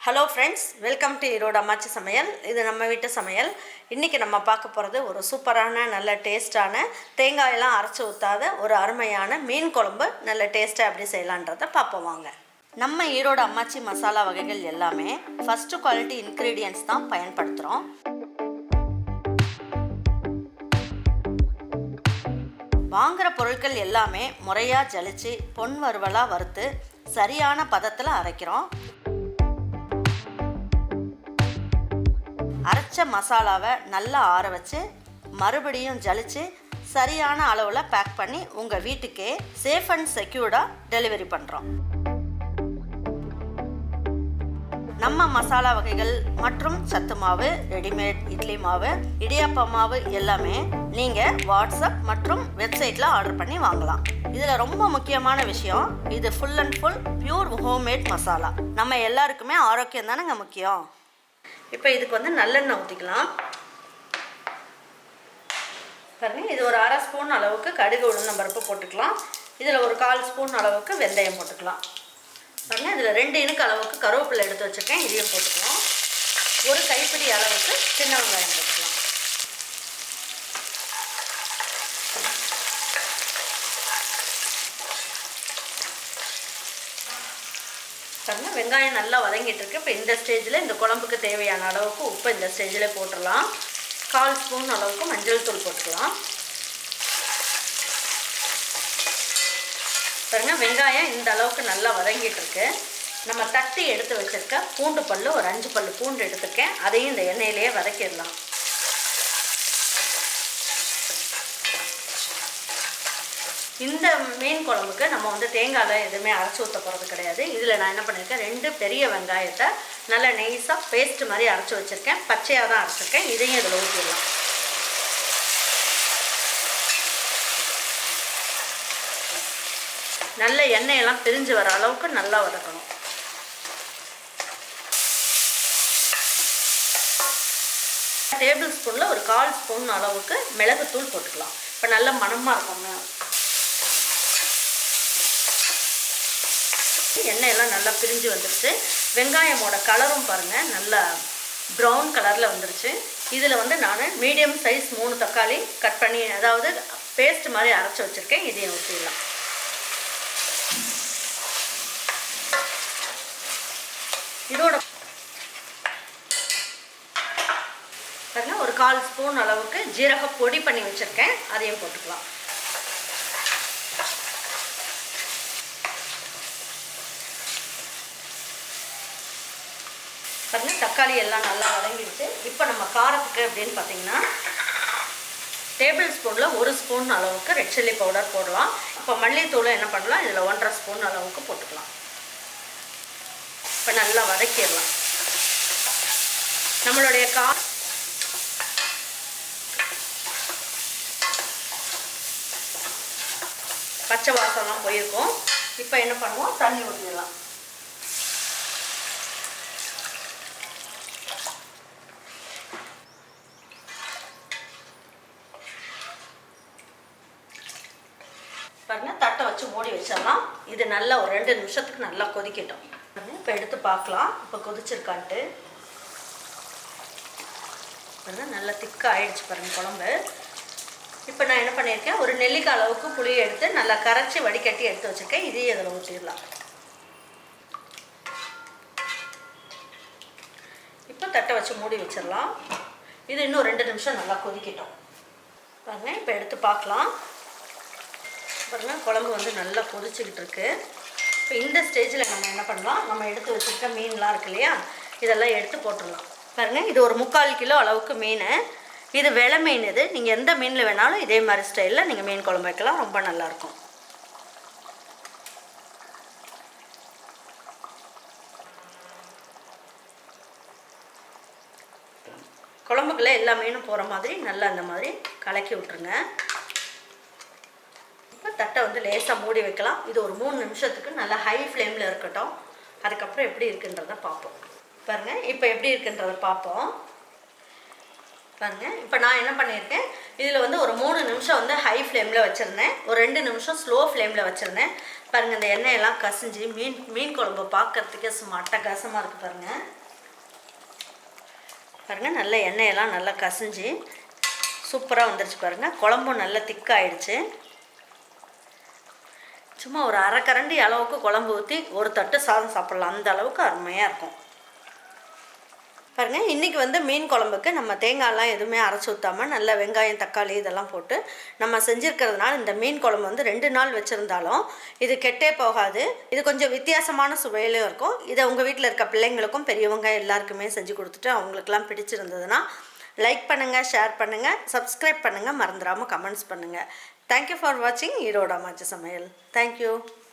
Hello friends, welcome to Erode Ammachi Samayal. This is நம்ம வீட்டு சமையல். இன்னைக்கு நம்ம பார்க்க போறது ஒரு சூப்பரான நல்ல டேஸ்டான தேங்காய் எல்லாம் அரைச்சு ஊத்தாத ஒரு அருமையான மீன் குழம்பு நல்ல டேஸ்டா எப்படி செய்யலாம்ன்றத பாப்போம் வாங்க. நம்ம ஈரோடு அம்மாச்சி மசாலா வகைகள் எல்லாமே ஃபர்ஸ்ட் குவாலிட்டி இன்கிரிடியன்ட்ஸ் தான் பயன்படுத்துறோம். வாங்குற பொருட்கள் எல்லாமே முறையா ஜலிச்சு பொன் வறுவலா வறுத்து சரியான பதத்துல அரைக்கிறோம். அரைச்ச மசாலாவை நல்லா ஆற வச்சு மறுபடியும் ஜலிச்சு சரியான அளவில் பேக் பண்ணி உங்கள் வீட்டுக்கே சேஃப் அண்ட் செக்யூர்டாக டெலிவரி பண்ணுறோம். நம்ம மசாலா வகைகள் மற்றும் சத்து மாவு, ரெடிமேட் இட்லி மாவு, இடியாப்ப மாவு எல்லாமே நீங்கள் வாட்ஸ்அப் மற்றும் வெப்சைட்டில் ஆர்டர் பண்ணி வாங்கலாம். இதில் ரொம்ப முக்கியமான விஷயம், இது full and full pure homemade masala. நம்ம எல்லாருக்குமே ஆரோக்கியம் தானேங்க முக்கியம். இப்போ இதுக்கு வந்து நல்லெண்ணெய் ஊற்றிக்கலாம். பாருங்க, இது ஒரு அரை ஸ்பூன் அளவுக்கு கடுகு உளுந்தம் பருப்பு போட்டுக்கலாம். இதில் ஒரு 1/4 ஸ்பூன் அளவுக்கு வெந்தயம் போட்டுக்கலாம். பாருங்க, இதில் 2 இனுக்கு அளவுக்கு கருவேப்பிலை எடுத்து வச்சுருக்கேன், இதையும் போட்டுக்கலாம். ஒரு கைப்பிடி அளவுக்கு சின்ன வெங்காயம் போட்டுக்கலாம். பாருங்க, வெங்காயம் நல்லா வதங்கிட்டு இருக்கு. இப்போ இந்த ஸ்டேஜில் இந்த குழம்புக்கு தேவையான அளவுக்கு உப்பு இந்த ஸ்டேஜில் போட்டுடலாம். 1/4 ஸ்பூன் அளவுக்கு மஞ்சள் தூள் போட்டுக்கலாம். பாருங்க, வெங்காயம் இந்த அளவுக்கு நல்லா வதங்கிட்டு இருக்கு. நம்ம தட்டி எடுத்து வச்சிருக்க பூண்டு பல்லு ஒரு 5 பல்லு பூண்டு எடுத்துருக்கேன், அதையும் இந்த எண்ணெயிலேயே வதக்கிடலாம். இந்த மீன் குழம்புக்கு நம்ம வந்து தேங்காயில் எதுவுமே அரைச்சி ஊற்ற போகிறது கிடையாது. இதில் நான் என்ன பண்ணியிருக்கேன், 2 பெரிய வெங்காயத்தை நல்லா நெய்ஸாக பேஸ்ட் மாதிரி அரைச்சி வச்சுருக்கேன். பச்சையாக தான் அரைச்சிருக்கேன். இதையும் இதில் ஊற்றிடலாம். நல்ல எண்ணெயெல்லாம் பிரிஞ்சு வர அளவுக்கு நல்லா வதக்கணும். டேபிள் ஸ்பூனில் ஒரு 1/4 ஸ்பூன் அளவுக்கு மிளகுத்தூள் போட்டுக்கலாம். இப்போ நல்ல மணமாக இருக்குங்க. எண்ணெயெல்லாம் நல்லா பிரிஞ்சு வந்துடுச்சு. வெங்காயமோட கலரும் பாருங்கள், நல்லா ப்ரௌன் கலரில் வந்துருச்சு. இதில் வந்து நான் மீடியம் சைஸ் 3 தக்காளி கட் பண்ணி, அதாவது பேஸ்ட் மாதிரி அரைச்சி வச்சுருக்கேன், இதையும் ஊற்றிடலாம். இதோட பாருங்க, ஒரு 1/4 ஸ்பூன் அளவுக்கு ஜீரக பொடி பண்ணி வச்சுருக்கேன், அதையும் போட்டுக்கலாம். பாருங்க, தக்காளி எல்லாம் நல்லா வதங்கிடுச்சு. இப்போ நம்ம காரத்துக்கு அப்படின்னு பார்த்தீங்கன்னா டேபிள் ஸ்பூனில் 1 ஸ்பூன் அளவுக்கு ரெட் சில்லி பவுடர் போடலாம். இப்போ மல்லித்தூளை என்ன பண்ணலாம், இதில் 1/2 ஸ்பூன் அளவுக்கு போட்டுக்கலாம். இப்போ நல்லா வதக்கிடலாம். நம்மளுடைய பச்சை வாசம்லாம் போயிருக்கும். இப்போ என்ன பண்ணுவோம், தண்ணி ஊற்றிடலாம். பாருங்க, தட்டை வச்சு மூடி வச்சிடலாம். இது நல்லா ஒரு 2 நிமிஷத்துக்கு நல்லா கொதிக்கட்டும். இப்போ எடுத்து பார்க்கலாம் இப்போ கொதிச்சிருக்கான்ட்டு. பாருங்க, நல்லா திக்காக ஆயிடுச்சு பாருங்க குழம்பு. இப்போ நான் என்ன பண்ணியிருக்கேன், ஒரு நெல்லிக்காய் அளவுக்கு புளியை எடுத்து நல்லா கரைச்சி வடிகட்டி எடுத்து வச்சுருக்கேன், இதையும் இதில் ஊற்றிடலாம். இப்போ தட்டை வச்சு மூடி வச்சிடலாம். இது இன்னும் 2 நிமிஷம் நல்லா கொதிக்கட்டும். பாருங்க, இப்போ எடுத்து பார்க்கலாம். பாருங்க, குழம்பு வந்து நல்லா கொதிச்சுக்கிட்டு இருக்கு. இப்போ இந்த ஸ்டேஜில் நம்ம என்ன பண்ணலாம், நம்ம எடுத்து வச்சுருக்க மீன்லாம் இருக்கு இல்லையா, இதெல்லாம் எடுத்து போட்டுடலாம். பாருங்கள், இது ஒரு 3/4 கிலோ அளவுக்கு மீன். இது வெலை மீன். இது நீங்கள் எந்த மீனில் வேணாலும் இதே மாதிரி ஸ்டைலில் நீங்கள் மீன் குழம்பு வைக்கலாம், ரொம்ப நல்லாயிருக்கும். குழம்புக்குள்ளே எல்லா மீனும் போகிற மாதிரி நல்லா அந்த மாதிரி கலக்கி விட்டுருங்க. இப்போ தட்டை வந்து லேசாக மூடி வைக்கலாம். இது ஒரு 3 நிமிஷத்துக்கு நல்லா ஹை ஃப்ளேமில் இருக்கட்டும். அதுக்கப்புறம் எப்படி இருக்குன்றதை பார்ப்போம். பாருங்கள், இப்போ எப்படி இருக்குன்றதை பார்ப்போம். பாருங்கள். இப்போ நான் என்ன பண்ணியிருக்கேன், இதில் வந்து ஒரு 3 நிமிஷம் வந்து ஹை ஃப்ளேமில் வச்சுருந்தேன், ஒரு 2 நிமிஷம் ஸ்லோ ஃப்ளேமில் வச்சுருந்தேன். பாருங்கள், இந்த எண்ணெயெல்லாம் கசிஞ்சு மீன் குழம்பு பார்க்கறதுக்கே சும்மா அட்டகாசமாக இருக்குது பாருங்கள். பாருங்கள், நல்ல எண்ணெயெல்லாம் நல்லா கசிஞ்சு சூப்பராக வந்துருச்சு பாருங்கள். குழம்பும் நல்லா திக்காயிடுச்சு. சும்மா ஒரு அரை கரண்டி அளவுக்கு குழம்பு ஊற்றி ஒரு தட்டு சாதம் சாப்பிட்லாம், அந்த அளவுக்கு அருமையாக இருக்கும் பாருங்கள். இன்றைக்கி வந்து மீன் குழம்புக்கு நம்ம தேங்காயெலாம் எதுவுமே அரைச்சி ஊற்றாமல் நல்ல வெங்காயம் தக்காளி இதெல்லாம் போட்டு நம்ம செஞ்சுருக்கிறதுனால இந்த மீன் குழம்பு வந்து 2 நாள் வச்சுருந்தாலும் இது கெட்டே போகாது. இது கொஞ்சம் வித்தியாசமான சுவையிலும் இருக்கும். இதை உங்கள் வீட்டில் இருக்க பிள்ளைங்களுக்கும் பெரியவங்க எல்லாருக்குமே செஞ்சு கொடுத்துட்டு அவங்களுக்கெல்லாம் பிடிச்சிருந்ததுன்னா லைக் பண்ணுங்கள், ஷேர் பண்ணுங்கள், சப்ஸ்கிரைப் பண்ணுங்கள், மறந்துடாமல் கமெண்ட்ஸ் பண்ணுங்கள். தேங்க்யூ ஃபார் வாட்சிங் ஈரோடு அம்மாச்சி சமையல். தேங்க்யூ.